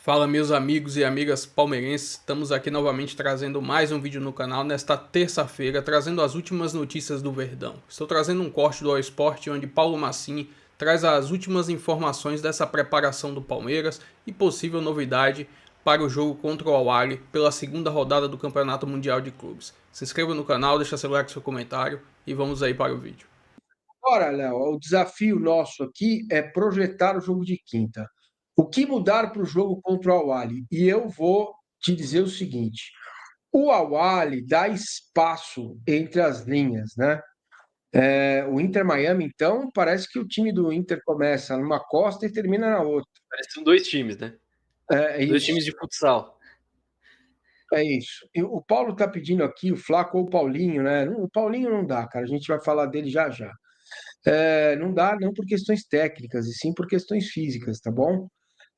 Fala, meus amigos e amigas palmeirenses, estamos aqui novamente trazendo mais um vídeo no canal nesta terça-feira, trazendo as últimas notícias do Verdão. Estou trazendo um corte do All Sport onde Paulo Massini traz as últimas informações dessa preparação do Palmeiras e possível novidade para o jogo contra o Al-Ahly pela segunda rodada do Campeonato Mundial de Clubes. Se inscreva no canal, deixa seu like, seu comentário e vamos aí para o vídeo. Ora, Léo, o desafio nosso aqui é projetar o jogo de quinta. O que mudar para o jogo contra o Al-Ahly? E eu vou te dizer o seguinte: o Al-Ahly dá espaço entre as linhas, né? O Inter Miami, então, parece que o time do Inter começa numa costa e termina na outra. Parece que são dois times, né? É Dois isso, times de futsal. é isso. E o Paulo tá pedindo aqui o Flaco ou o Paulinho, né? O Paulinho não dá, cara. A gente vai falar dele já já. Não dá, não por questões técnicas, e sim por questões físicas, tá bom?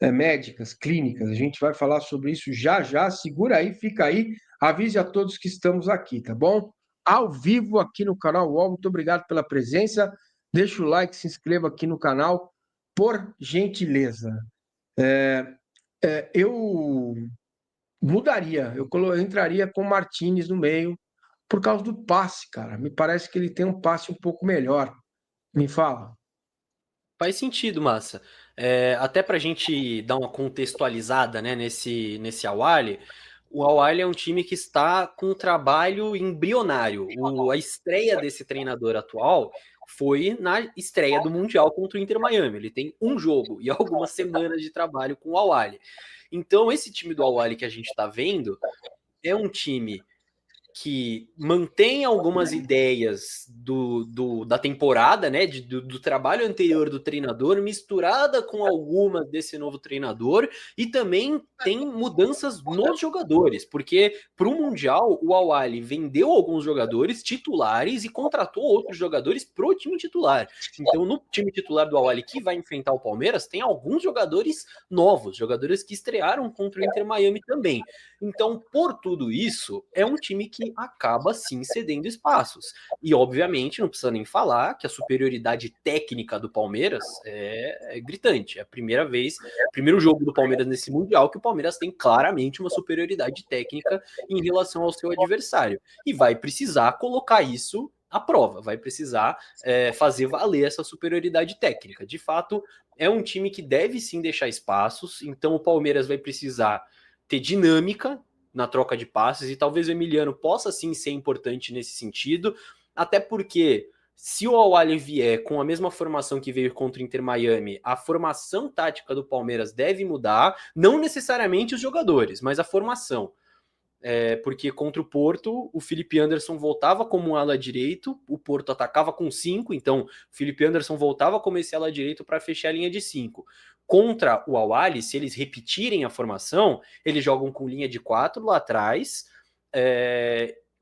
Médicas, clínicas. A gente vai falar sobre isso já já. Segura aí, fica aí. Avise a todos que estamos aqui, tá bom? Ao vivo aqui no canal UOL. Muito obrigado pela presença. Deixa o like, se inscreva aqui no canal, por gentileza. Eu mudaria, eu entraria com o Martinez no meio por causa do passe, cara. Me parece que ele tem um passe um pouco melhor. Me fala. Faz sentido, Massa. Até para a gente dar uma contextualizada, né, nesse Al-Ahly, o Al-Ahly é um time que está com um trabalho embrionário. A estreia desse treinador atual foi na estreia do Mundial contra o Inter Miami. Ele tem um jogo e algumas semanas de trabalho com o Al-Ahly. Então, esse time do Al-Ahly que a gente está vendo é um time que mantém algumas ideias da temporada, né? Do trabalho anterior do treinador, misturada com algumas desse novo treinador, e também tem mudanças nos jogadores, porque para o Mundial o Al-Ahly vendeu alguns jogadores titulares e contratou outros jogadores pro time titular. Então, no time titular do Al-Ahly que vai enfrentar o Palmeiras, tem alguns jogadores novos, jogadores que estrearam contra o Inter Miami também. Então, por tudo isso, é um time que acaba sim cedendo espaços. E, obviamente, não precisa nem falar que a superioridade técnica do Palmeiras é gritante. É a primeira vez, primeiro jogo do Palmeiras nesse Mundial, que o Palmeiras tem claramente uma superioridade técnica em relação ao seu adversário. E vai precisar colocar isso à prova, vai precisar fazer valer essa superioridade técnica. De fato, é um time que deve sim deixar espaços, então o Palmeiras vai precisar ter dinâmica na troca de passes e talvez o Emiliano possa sim ser importante nesse sentido, até porque se o Al-Ahly vier com a mesma formação que veio contra o Inter Miami, a formação tática do Palmeiras deve mudar, não necessariamente os jogadores, mas a formação. Porque contra o Porto, o Felipe Anderson voltava como um ala direito, o Porto atacava com 5, então o Felipe Anderson voltava como esse ala direito para fechar a linha de 5. Contra o Al-Ahly, se eles repetirem a formação, eles jogam com linha de 4 lá atrás,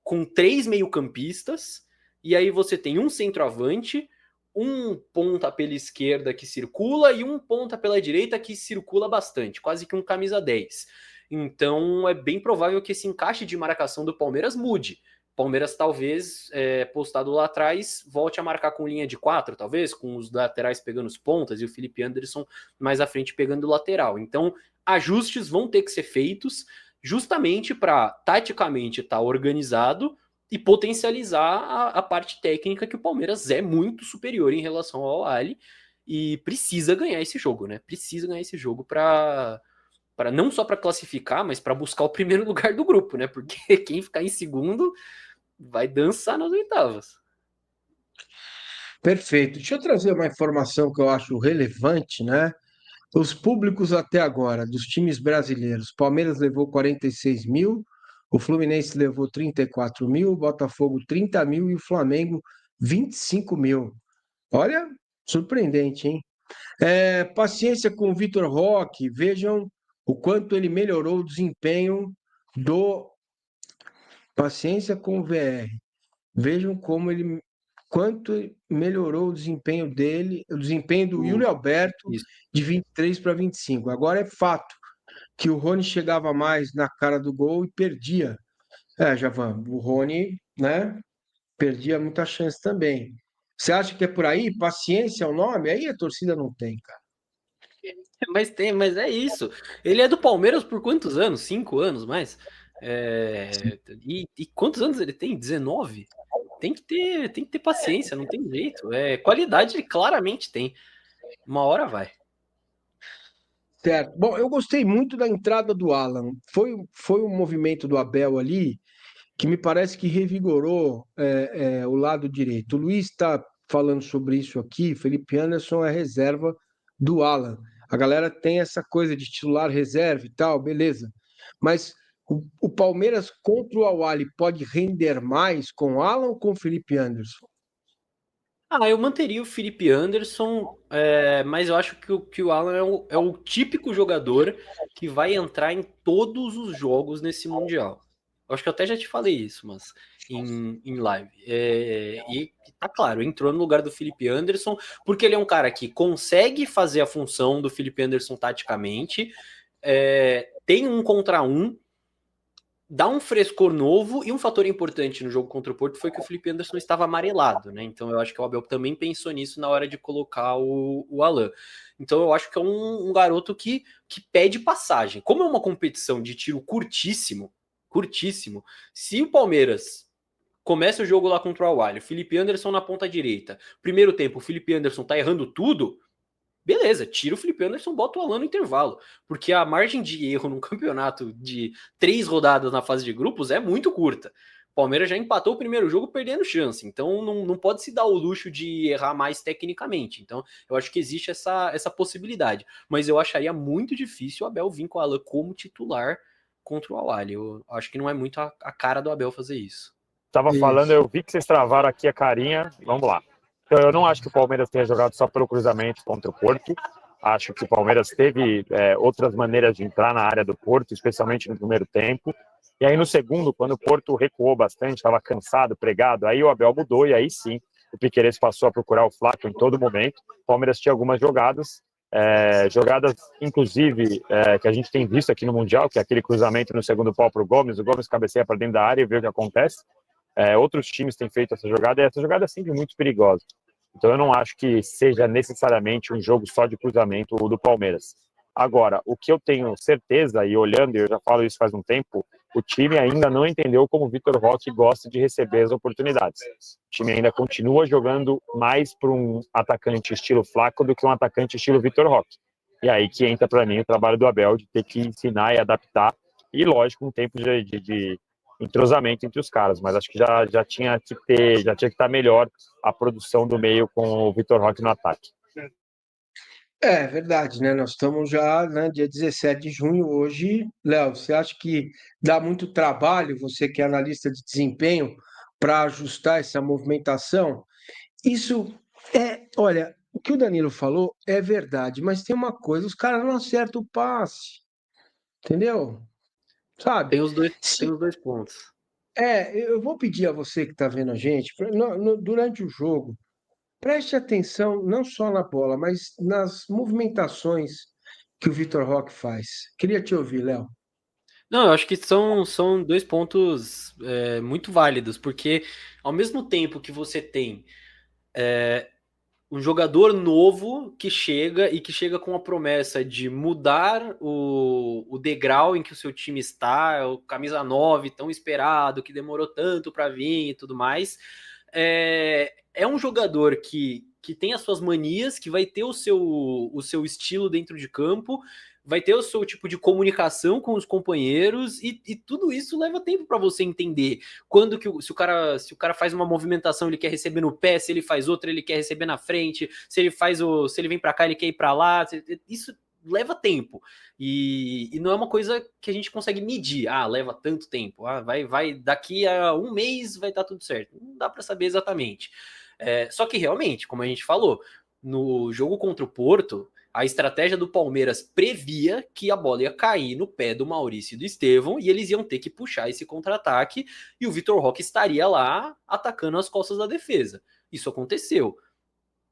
com 3 meio-campistas, e aí você tem um centroavante, um ponta pela esquerda que circula e um ponta pela direita que circula bastante, quase que um camisa 10. Então é bem provável que esse encaixe de marcação do Palmeiras mude. Palmeiras talvez, postado lá atrás, volte a marcar com linha de 4, talvez, com os laterais pegando os pontas e o Felipe Anderson mais à frente pegando o lateral. Então, ajustes vão ter que ser feitos justamente para, taticamente, estar organizado e potencializar a parte técnica que o Palmeiras é muito superior em relação ao Al-Ahly e precisa ganhar esse jogo, né? Precisa ganhar esse jogo para não só para classificar, mas para buscar o primeiro lugar do grupo, né? Porque quem ficar em segundo vai dançar nas oitavas. Perfeito. Deixa eu trazer uma informação que eu acho relevante, né? Os públicos até agora dos times brasileiros: Palmeiras levou 46 mil, o Fluminense levou 34 mil, o Botafogo 30 mil e o Flamengo 25 mil. Olha, surpreendente, hein? Paciência com o Vitor Roque, vejam o quanto ele melhorou o desempenho do. Paciência com o VR. Vejam como ele quanto melhorou o desempenho dele, o desempenho do Yuri Alberto Isso. de 23 para 25. Agora é fato que o Rony chegava mais na cara do gol e perdia. Javan, o Rony, né, perdia muita chance também. Você acha que é por aí? Paciência é o nome? Aí a torcida não tem, cara. Mas é isso. Ele é do Palmeiras por quantos anos? 5 anos mais? E quantos anos ele tem? 19? Tem que ter paciência, não tem jeito. Qualidade ele claramente tem. Uma hora vai. Certo. Bom, eu gostei muito da entrada do Alan. Foi um movimento do Abel ali que me parece que revigorou o lado direito. O Luiz está falando sobre isso aqui. Felipe Anderson é reserva do Alan. A galera tem essa coisa de titular reserva e tal, beleza. Mas o Palmeiras contra o Al-Ahly pode render mais com o Alan ou com o Felipe Anderson? Eu manteria o Felipe Anderson, mas eu acho que o Alan é o típico jogador que vai entrar em todos os jogos nesse Mundial. Eu acho que eu até já te falei isso, mas em live. E tá claro, entrou no lugar do Felipe Anderson, porque ele é um cara que consegue fazer a função do Felipe Anderson taticamente, tem um contra um, dá um frescor novo, e um fator importante no jogo contra o Porto foi que o Felipe Anderson estava amarelado, né? Então eu acho que o Abel também pensou nisso na hora de colocar o Alan. Então eu acho que é um garoto que pede passagem. Como é uma competição de tiro curtíssimo, curtíssimo, se o Palmeiras começa o jogo lá contra o Al-Ahly, Felipe Anderson na ponta direita, primeiro tempo o Felipe Anderson tá errando tudo, beleza, tira o Felipe Anderson, bota o Alan no intervalo. Porque a margem de erro num campeonato de 3 rodadas na fase de grupos é muito curta. O Palmeiras já empatou o primeiro jogo perdendo chance. Então não pode se dar o luxo de errar mais tecnicamente. Então eu acho que existe essa possibilidade. Mas eu acharia muito difícil o Abel vir com o Alan como titular contra o Al-Ahly. Eu acho que não é muito a cara do Abel fazer isso. Tava falando, Isso. eu vi que vocês travaram aqui a carinha. Vamos lá. Então, eu não acho que o Palmeiras tenha jogado só pelo cruzamento contra o Porto. Acho que o Palmeiras teve outras maneiras de entrar na área do Porto, especialmente no primeiro tempo. E aí, no segundo, quando o Porto recuou bastante, estava cansado, pregado, aí o Abel mudou e aí sim o Piquerez passou a procurar o Flaco em todo momento. O Palmeiras tinha algumas jogadas, inclusive, que a gente tem visto aqui no Mundial, que é aquele cruzamento no segundo pau para o Gomes cabeceia para dentro da área e vê o que acontece. Outros times têm feito essa jogada, e essa jogada é sempre muito perigosa. Então eu não acho que seja necessariamente um jogo só de cruzamento do Palmeiras. Agora, o que eu tenho certeza, e olhando, e eu já falo isso faz um tempo, o time ainda não entendeu como o Vitor Roque gosta de receber as oportunidades. O time ainda continua jogando mais para um atacante estilo Flaco do que um atacante estilo Vitor Roque. E aí que entra para mim o trabalho do Abel de ter que ensinar e adaptar, e lógico, um tempo de entrosamento entre os caras, mas acho que já tinha que estar melhor a produção do meio com o Vitor Roque no ataque. É verdade, né? Nós estamos já, né, dia 17 de junho hoje. Léo, você acha que dá muito trabalho, você que é analista de desempenho, para ajustar essa movimentação? Isso olha, o que o Danilo falou é verdade, mas tem uma coisa, os caras não acertam o passe, entendeu? Sabe? Tem os dois, tem Se- os dois pontos. eu vou pedir a você que está vendo a gente, durante o jogo, preste atenção não só na bola, mas nas movimentações que o Vitor Roque faz. Queria te ouvir, Léo. Não, eu acho que são dois pontos muito válidos, porque ao mesmo tempo que você tem um jogador novo que chega com a promessa de mudar o degrau em que o seu time está, o camisa 9 tão esperado, que demorou tanto para vir e tudo mais, é um jogador que tem as suas manias, que vai ter o seu estilo dentro de campo, vai ter o seu tipo de comunicação com os companheiros, e tudo isso leva tempo para você entender. Quando que se o cara faz uma movimentação, ele quer receber no pé, se ele faz outra, ele quer receber na frente, se ele vem para cá, ele quer ir para lá. Isso leva tempo. E não é uma coisa que a gente consegue medir. Leva tanto tempo. Vai daqui a um mês vai estar tudo certo. Não dá para saber exatamente. Só que realmente, como a gente falou, no jogo contra o Porto, a estratégia do Palmeiras previa que a bola ia cair no pé do Maurício e do Estevão, e eles iam ter que puxar esse contra-ataque, e o Vitor Roque estaria lá atacando as costas da defesa. Isso aconteceu.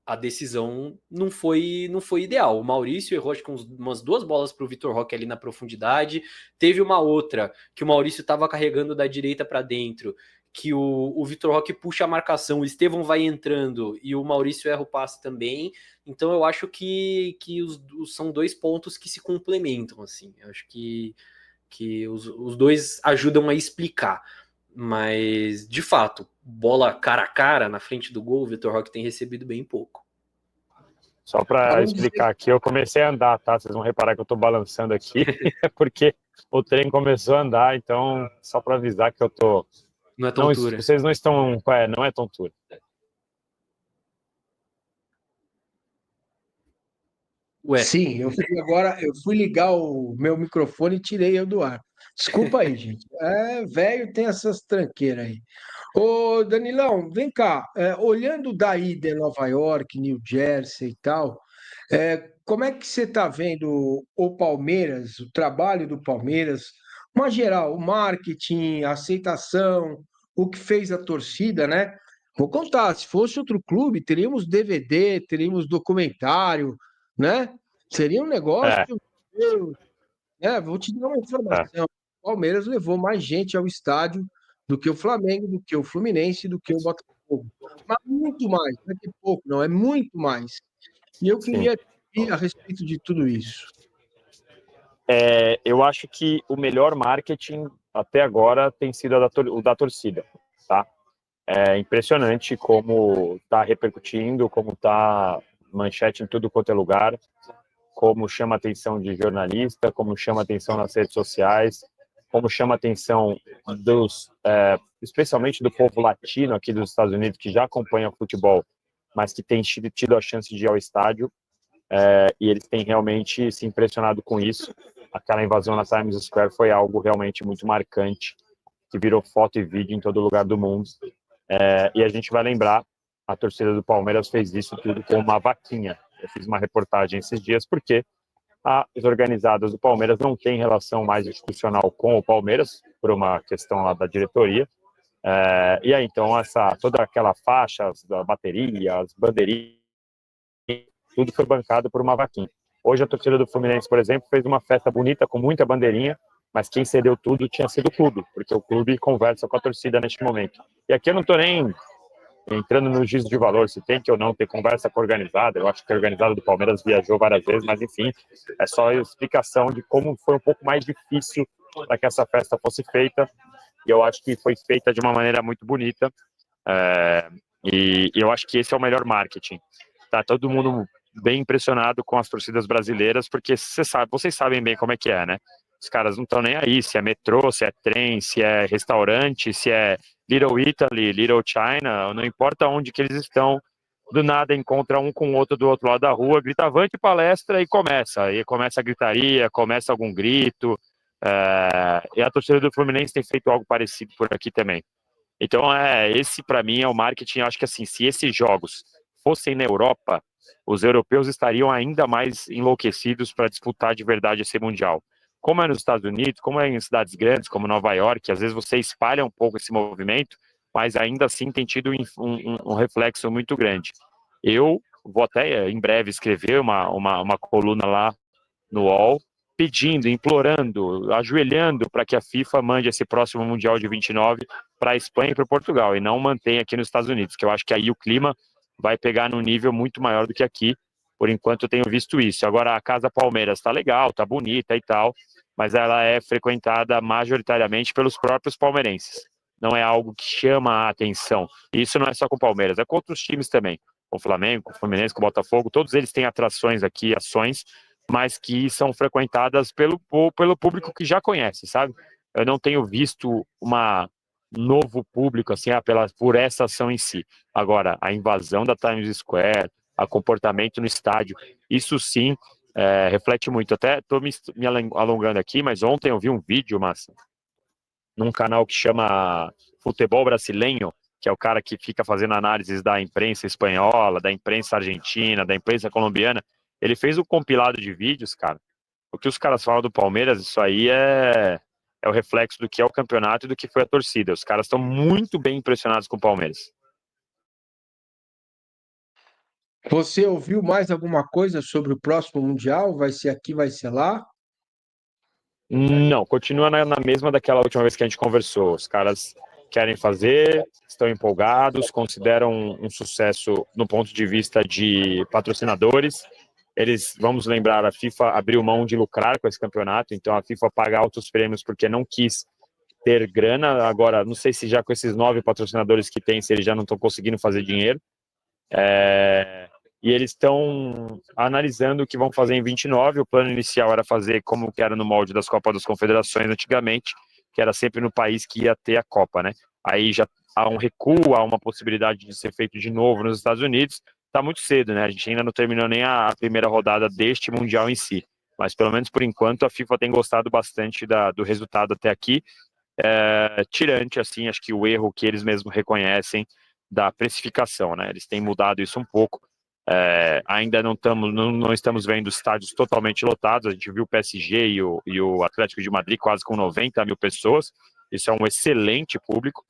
A decisão não foi ideal. O Maurício errou acho que umas duas bolas para o Vitor Roque ali na profundidade. Teve uma outra que o Maurício estava carregando da direita para dentro, que o Vitor Roque puxa a marcação, o Estevão vai entrando e o Maurício erra o passe também. Então eu acho que são dois pontos que se complementam, assim. Eu acho que os dois ajudam a explicar. Mas, de fato, bola cara a cara na frente do gol, o Vitor Roque tem recebido bem pouco. Só para explicar aqui, eu comecei a andar, tá? Vocês vão reparar que eu tô balançando aqui, porque o trem começou a andar, então só para avisar que eu tô... Não é tontura. Vocês não estão... não é tontura. Ué. Sim, eu fui ligar o meu microfone e tirei eu do ar. Desculpa aí, gente. Velho tem essas tranqueiras aí. Ô, Danilão, vem cá. Olhando daí de Nova York, New Jersey e tal, como é que você está vendo o Palmeiras, o trabalho do Palmeiras, uma geral, o marketing, a aceitação, o que fez a torcida, né? Vou contar, se fosse outro clube, teríamos DVD, teríamos documentário, né? Seria um negócio, vou te dar uma informação. O Palmeiras levou mais gente ao estádio do que o Flamengo, do que o Fluminense, do que o Botafogo. Mas muito mais, não é que pouco, não, é muito mais. E eu queria a respeito de tudo isso. Eu acho que o melhor marketing até agora tem sido o da torcida, tá? É impressionante como está repercutindo, como está manchete em tudo quanto é lugar, como chama a atenção de jornalista, como chama a atenção nas redes sociais, como chama a atenção especialmente do povo latino aqui dos Estados Unidos, que já acompanha o futebol, mas que tem tido a chance de ir ao estádio, e eles têm realmente se impressionado com isso. Aquela invasão na Times Square foi algo realmente muito marcante, que virou foto e vídeo em todo lugar do mundo. E a gente vai lembrar, a torcida do Palmeiras fez isso tudo com uma vaquinha. Eu fiz uma reportagem esses dias, porque as organizadas do Palmeiras não têm relação mais institucional com o Palmeiras, por uma questão lá da diretoria. E aí, então, toda aquela faixa, a bateria, as bandeirinhas, tudo foi bancado por uma vaquinha. Hoje a torcida do Fluminense, por exemplo, fez uma festa bonita com muita bandeirinha, mas quem cedeu tudo tinha sido o clube, porque o clube conversa com a torcida neste momento. E aqui eu não estou nem entrando no juízo de valor, se tem que ou não ter conversa com a organizada. Eu acho que a organizada do Palmeiras viajou várias vezes, mas enfim, é só a explicação de como foi um pouco mais difícil para que essa festa fosse feita, e eu acho que foi feita de uma maneira muito bonita, e eu acho que esse é o melhor marketing. Tá todo mundo bem impressionado com as torcidas brasileiras, porque vocês sabem bem como é que é, né? Os caras não estão nem aí, se é metrô, se é trem, se é restaurante, se é Little Italy, Little China, não importa onde que eles estão, do nada encontra um com o outro do outro lado da rua, grita avante palestra e começa a gritaria, começa algum grito, e a torcida do Fluminense tem feito algo parecido por aqui também. Então, esse para mim é o marketing. Eu acho que assim, se esses jogos fossem na Europa, os europeus estariam ainda mais enlouquecidos para disputar de verdade esse Mundial. Como é nos Estados Unidos, como é em cidades grandes como Nova York, às vezes você espalha um pouco esse movimento, mas ainda assim tem tido um reflexo muito grande. Eu vou até em breve escrever uma coluna lá no UOL, pedindo, implorando, ajoelhando para que a FIFA mande esse próximo Mundial de 29 para a Espanha e para Portugal, e não mantenha aqui nos Estados Unidos, que eu acho que aí o clima vai pegar num nível muito maior do que aqui. Por enquanto eu tenho visto isso. Agora a Casa Palmeiras está legal, está bonita e tal, mas ela é frequentada majoritariamente pelos próprios palmeirenses. Não é algo que chama a atenção. E isso não é só com o Palmeiras, é com outros times também. Com o Flamengo, com o Fluminense, com o Botafogo, todos eles têm atrações aqui, ações, mas que são frequentadas pelo público que já conhece, sabe? Eu não tenho visto novo público assim, por essa ação em si. Agora, a invasão da Times Square, o comportamento no estádio, isso sim reflete muito. Até estou me alongando aqui, mas ontem eu vi um vídeo, Massa, num canal que chama Futebol Brasileiro, que é o cara que fica fazendo análises da imprensa espanhola, da imprensa argentina, da imprensa colombiana. Ele fez um compilado de vídeos, cara. O que os caras falam do Palmeiras, isso aí é o reflexo do que é o campeonato e do que foi a torcida. Os caras estão muito bem impressionados com o Palmeiras. Você ouviu mais alguma coisa sobre o próximo Mundial? Vai ser aqui, vai ser lá? Não, continua na mesma daquela última vez que a gente conversou. Os caras querem fazer, estão empolgados, consideram um sucesso no ponto de vista de patrocinadores. Vamos lembrar, a FIFA abriu mão de lucrar com esse campeonato, então a FIFA paga altos prêmios porque não quis ter grana. Agora, não sei se já com esses 9 patrocinadores que tem, se eles já não estão conseguindo fazer dinheiro. E eles estão analisando o que vão fazer em 29. O plano inicial era fazer como que era no molde das Copas das Confederações antigamente, que era sempre no país que ia ter a Copa, né? Aí já há um recuo, há uma possibilidade de ser feito de novo nos Estados Unidos. Tá muito cedo, né? A gente ainda não terminou nem a primeira rodada deste Mundial em si. Mas pelo menos por enquanto a FIFA tem gostado bastante do resultado até aqui. Tirante, assim, acho que o erro que eles mesmos reconhecem da precificação, né? Eles têm mudado isso um pouco. Ainda não estamos vendo estádios totalmente lotados. A gente viu o PSG e o Atlético de Madrid quase com 90 mil pessoas. Isso é um excelente público.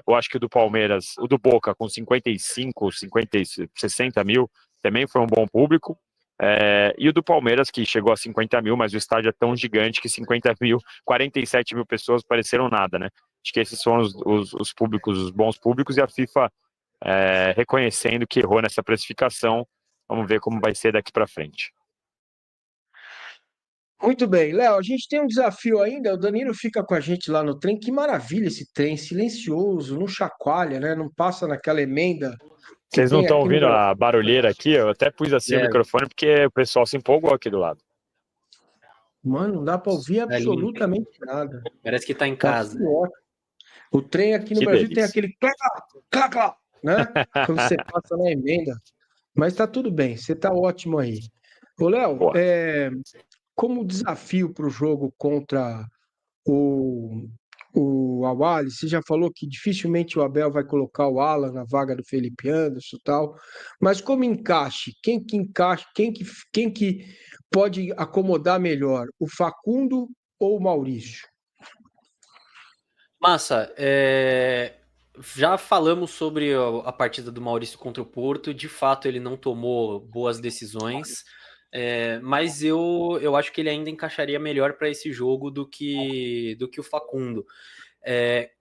Eu acho que o do Palmeiras, o do Boca com 55, 50, 60 mil também foi um bom público. E o do Palmeiras, que chegou a 50 mil, mas o estádio é tão gigante que 50 mil, 47 mil pessoas pareceram nada, né? Acho que esses são os públicos, os bons públicos, e a FIFA reconhecendo que errou nessa precificação. Vamos ver como vai ser daqui para frente. Muito bem, Léo, a gente tem um desafio ainda. O Danilo fica com a gente lá no trem. Que maravilha esse trem, silencioso, não chacoalha, né? Não passa naquela emenda que Vocês não tem estão aqui no ouvindo Brasil. a barulheira aqui? Eu até pus assim o microfone porque o pessoal se empolgou aqui do lado. Mano, não dá para ouvir Ali, absolutamente nada. parece que tá em Tá casa. tudo ótimo. O trem aqui no Que Brasil tem delícia. aquele clá, clá, clá, né? Quando você passa na emenda. Mas tá tudo bem, você tá ótimo aí. Ô, Léo, Boa. como desafio para o jogo contra o, o Awali, você já falou que dificilmente o Abel vai colocar o Alan na vaga do Felipe Anderson e tal, mas como encaixe, quem que pode acomodar melhor, o Facundo ou o Maurício? Massa, já falamos sobre a partida do Maurício contra o Porto. De fato, ele não tomou boas decisões, mas eu acho que ele ainda encaixaria melhor para esse jogo do que o Facundo.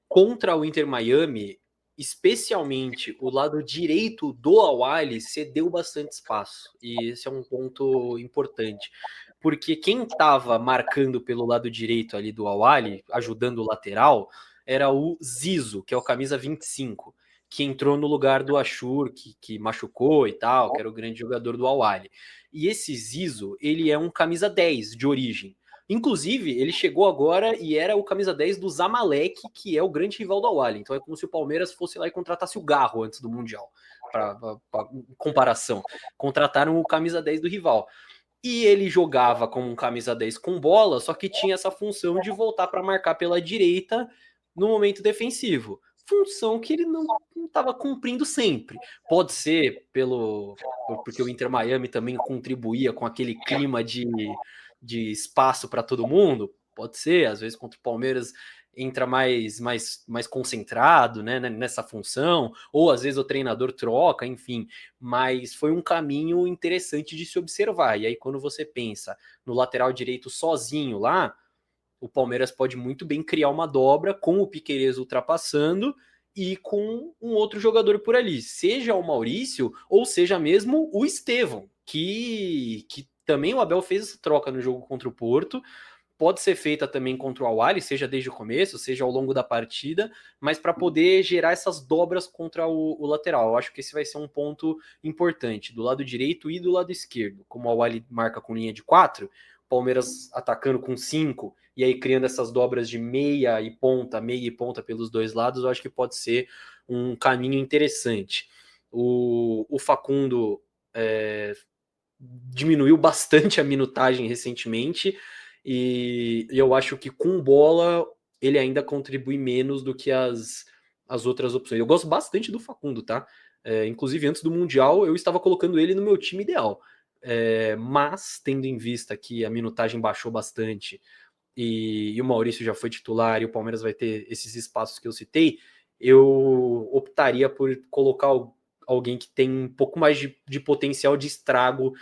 Contra o Inter Miami, especialmente o lado direito do Awali cedeu bastante espaço, e esse é um ponto importante. Porque quem estava marcando pelo lado direito ali do Awali, ajudando o lateral, era o Zizo, que é o camisa 25, que entrou no lugar do Ashur, que machucou e tal, que era o grande jogador do Al-Ahly. E esse Zizo, ele é um camisa 10 de origem. Inclusive, ele chegou agora e era o camisa 10 do Zamalek, que é o grande rival do Al-Ahly. Então é como se o Palmeiras fosse lá e contratasse o Garro antes do Mundial. Para comparação. Contrataram o camisa 10 do rival. E ele jogava como um camisa 10 com bola, só que tinha essa função de voltar para marcar pela direita no momento defensivo. Função que ele não estava cumprindo sempre. Pode ser porque o Inter Miami também contribuía com aquele clima de espaço para todo mundo. Pode ser, às vezes contra o Palmeiras entra mais concentrado, né, nessa função, ou às vezes o treinador troca, enfim, mas foi um caminho interessante de se observar. E aí, quando você pensa no lateral direito sozinho lá, o Palmeiras pode muito bem criar uma dobra com o Piquerez ultrapassando e com um outro jogador por ali, seja o Maurício ou seja mesmo o Estevão, que também o Abel fez essa troca no jogo contra o Porto. Pode ser feita também contra o Al-Ahly, seja desde o começo, seja ao longo da partida, mas para poder gerar essas dobras contra o lateral. Eu acho que esse vai ser um ponto importante, do lado direito e do lado esquerdo. Como o Al-Ahly marca com linha de 4, Palmeiras atacando com 5, e aí criando essas dobras de meia e ponta pelos dois lados, eu acho que pode ser um caminho interessante. O Facundo diminuiu bastante a minutagem recentemente, e eu acho que com bola ele ainda contribui menos do que as outras opções. Eu gosto bastante do Facundo, tá? Inclusive, antes do Mundial, eu estava colocando ele no meu time ideal. Mas, tendo em vista que a minutagem baixou bastante e o Maurício já foi titular e o Palmeiras vai ter esses espaços que eu citei, eu optaria por colocar alguém que tem um pouco mais de potencial de estrago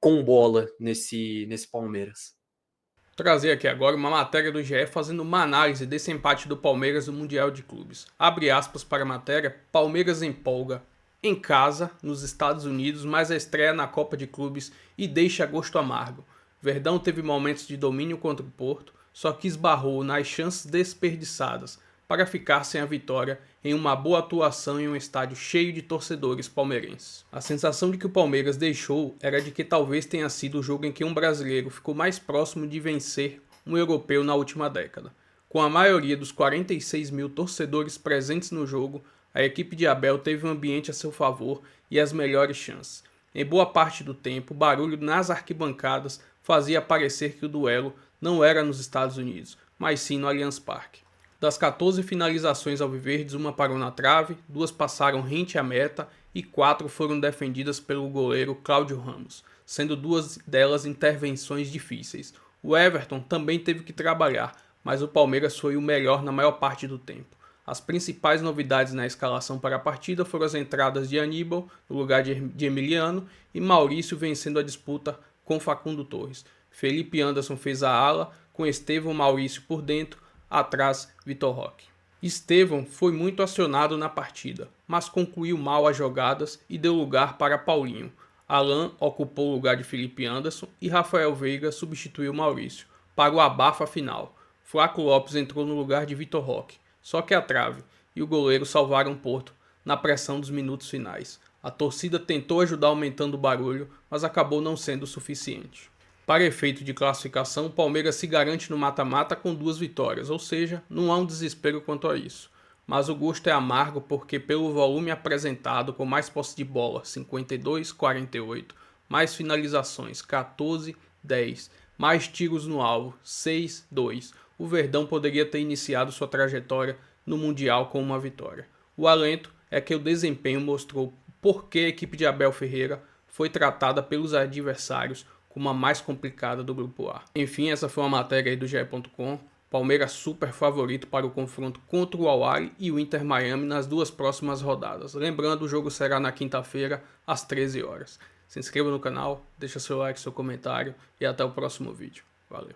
com bola nesse Palmeiras. Trazer aqui agora uma matéria do GE fazendo uma análise desse empate do Palmeiras no Mundial de Clubes. Abre aspas para a matéria: Palmeiras empolga em casa, nos Estados Unidos, mas a estreia na Copa de Clubes e deixa gosto amargo. Verdão teve momentos de domínio contra o Porto, só que esbarrou nas chances desperdiçadas para ficar sem a vitória em uma boa atuação em um estádio cheio de torcedores palmeirenses. A sensação de que o Palmeiras deixou era de que talvez tenha sido o jogo em que um brasileiro ficou mais próximo de vencer um europeu na última década. Com a maioria dos 46 mil torcedores presentes no jogo, a equipe de Abel teve um ambiente a seu favor e as melhores chances. Em boa parte do tempo, o barulho nas arquibancadas fazia parecer que o duelo não era nos Estados Unidos, mas sim no Allianz Parque. Das 14 finalizações alviverdes, uma parou na trave, 2 passaram rente à meta e 4 foram defendidas pelo goleiro Cláudio Ramos, sendo 2 delas intervenções difíceis. O Everton também teve que trabalhar, mas o Palmeiras foi o melhor na maior parte do tempo. As principais novidades na escalação para a partida foram as entradas de Aníbal no lugar de Emiliano e Maurício vencendo a disputa com Facundo Torres. Felipe Anderson fez a ala, com Estevão Maurício por dentro, atrás Vitor Roque. Estevão foi muito acionado na partida, mas concluiu mal as jogadas e deu lugar para Paulinho. Alan ocupou o lugar de Felipe Anderson e Rafael Veiga substituiu Maurício para o abafa final. Flaco Lopes entrou no lugar de Vitor Roque, só que a trave e o goleiro salvaram o Porto na pressão dos minutos finais. A torcida tentou ajudar aumentando o barulho, mas acabou não sendo suficiente. Para efeito de classificação, o Palmeiras se garante no mata-mata com 2 vitórias, ou seja, não há um desespero quanto a isso. Mas o gosto é amargo porque pelo volume apresentado, com mais posse de bola, 52-48, mais finalizações, 14-10, mais tiros no alvo, 6-2, o Verdão poderia ter iniciado sua trajetória no Mundial com uma vitória. O alento é que o desempenho mostrou por que a equipe de Abel Ferreira foi tratada pelos adversários como a mais complicada do Grupo A. Enfim, essa foi uma matéria aí do GE.com. Palmeiras super favorito para o confronto contra o Al-Ahly e o Inter Miami nas 2 próximas rodadas. Lembrando, o jogo será na quinta-feira, às 13 horas. Se inscreva no canal, deixa seu like, seu comentário e até o próximo vídeo. Valeu!